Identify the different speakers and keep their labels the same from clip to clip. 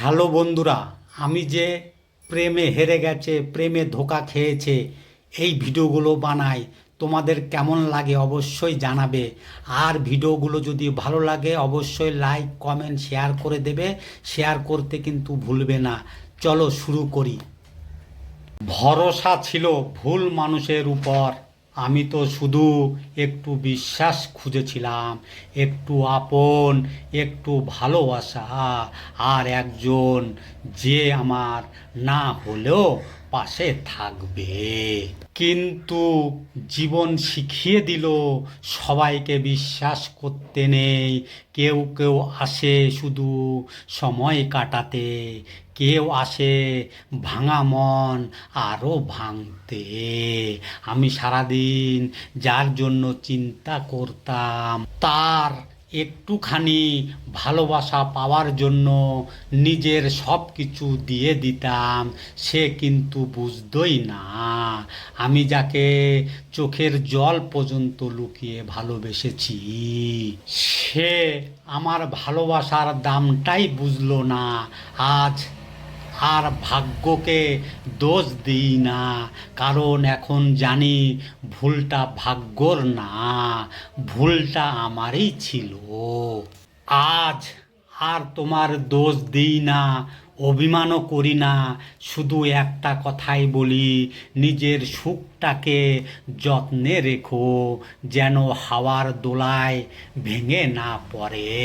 Speaker 1: Hello বন্ধুরা, আমি যে প্রেমে হেরে গেছে, প্রেমে ধোঁকা খেয়েছে, এই ভিডিওগুলো বানাই। তোমাদের কেমন লাগে অবশ্যই জানাবে। আর ভিডিওগুলো যদি ভালো লাগে অবশ্যই লাইক কমেন্ট শেয়ার করে দেবে। শেয়ার করতে কিন্তু ভুলবে না। চলো শুরু করি। ভরসা ছিল ভুল মানুষের উপর। আমি তো শুধু একটু বিশ্বাস খুঁজেছিলাম, একটু আপন, একটু ভালোবাসা, আর একজন যে আমার না হলেও পাশে থাকবে। কিন্তু জীবন শিখিয়ে দিল সবাইকে বিশ্বাস করতে নেই। কেউ কেউ আসে শুধু সময় কাটাতে, কেউ আসে ভাঙা মন আরও ভাঙতে। আমি সারাদিন যার জন্য চিন্তা করতাম, তার একটুখানি ভালোবাসা পাওয়ার জন্য নিজের সব কিছু দিয়ে দিতাম, সে কিন্তু বুঝতই না আমি যাকে চোখের জল পর্যন্ত লুকিয়ে ভালোবেসেছি, সে আমার ভালোবাসার দামটাই বুঝলো না। আজ আর ভাগ্যকে দোষ দিই না, কারণ এখন জানি ভুলটা ভাগ্যর না, ভুলটা আমারই ছিল। আজ আর তোমার দোষ দিই না, অভিমানও করি না। শুধু একটা কথাই বলি, নিজের সুখটাকে যত্নে রেখো, যেন হাওয়ার দোলায় ভেঙে না পড়ে।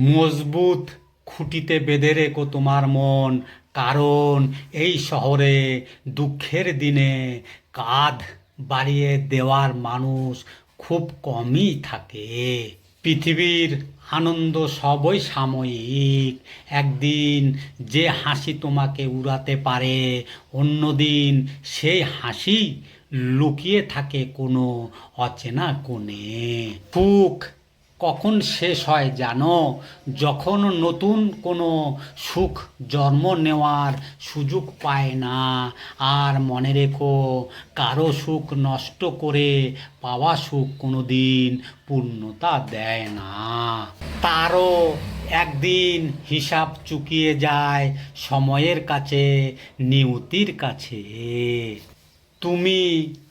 Speaker 1: মজবুত খুঁটিতে বেঁধে রেখো তোমার মন, কারণ এই শহরে দুঃখের দিনে কাঁধ বাড়িয়ে দেওয়ার মানুষ খুব কমই থাকে। পৃথিবীর আনন্দ সবই সাময়িক। একদিন যে হাসি তোমাকে উড়াতে পারে, অন্যদিন সেই হাসি লুকিয়ে থাকে কোনো অচেনা কোণে। সুখ কখন শেষ হয় জানো? যখন নতুন কোনো সুখ জন্ম নেওয়ার সুযোগ পায় না। আর মনে রেখো, কারো সুখ নষ্ট করে পাওয়া সুখ কোনোদিন পূর্ণতা দেয় না। তারও একদিন হিসাব চুকিয়ে যায় সময়ের কাছে, নিয়তির কাছে। তুমি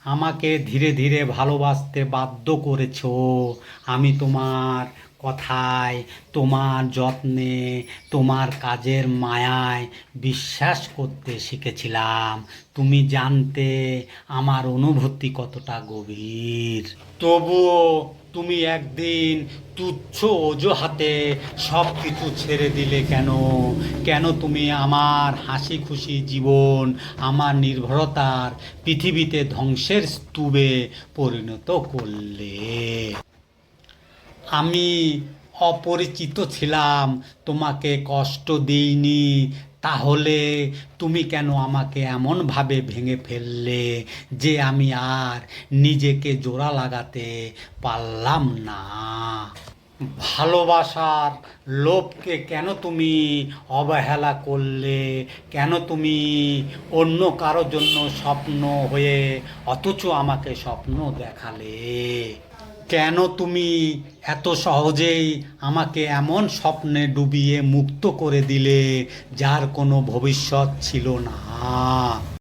Speaker 1: আমাকে ধীরে ধীরে ভালোবাসতে বাধ্য করেছো। আমি তোমার কথায়, তোমার যত্নে, তোমার কাজের মায়ায় বিশ্বাস করতে শিখেছিলাম। তুমি জানতে আমার অনুভূতি কতটা গভীর। তবুও তুমি একদিন তুচ্ছ অজুহাতে সব কিছু ছেড়ে দিলে কেন? কেন তুমি আমার হাসি খুশি জীবন, আমার নির্ভরতার পৃথিবীতে ধ্বংসের স্তূপে পরিণত করলে? আমি অপরিচিত ছিলাম, তোমাকে কষ্ট দিইনি, তাহলে তুমি কেন আমাকে এমনভাবে ভেঙে ফেললে যে আমি আর নিজেকে জোড়া লাগাতে পারলাম না? ভালোবাসার লোভকে কেন তুমি অবহেলা করলে? কেন তুমি অন্য কারোর জন্য স্বপ্ন হয়ে অথচ আমাকে স্বপ্ন দেখালে? কেন তুমি এত সহজেই আমাকে এমন স্বপ্নে ডুবিয়ে মুক্ত করে দিলে যার কোনো ভবিষ্যৎ ছিল না?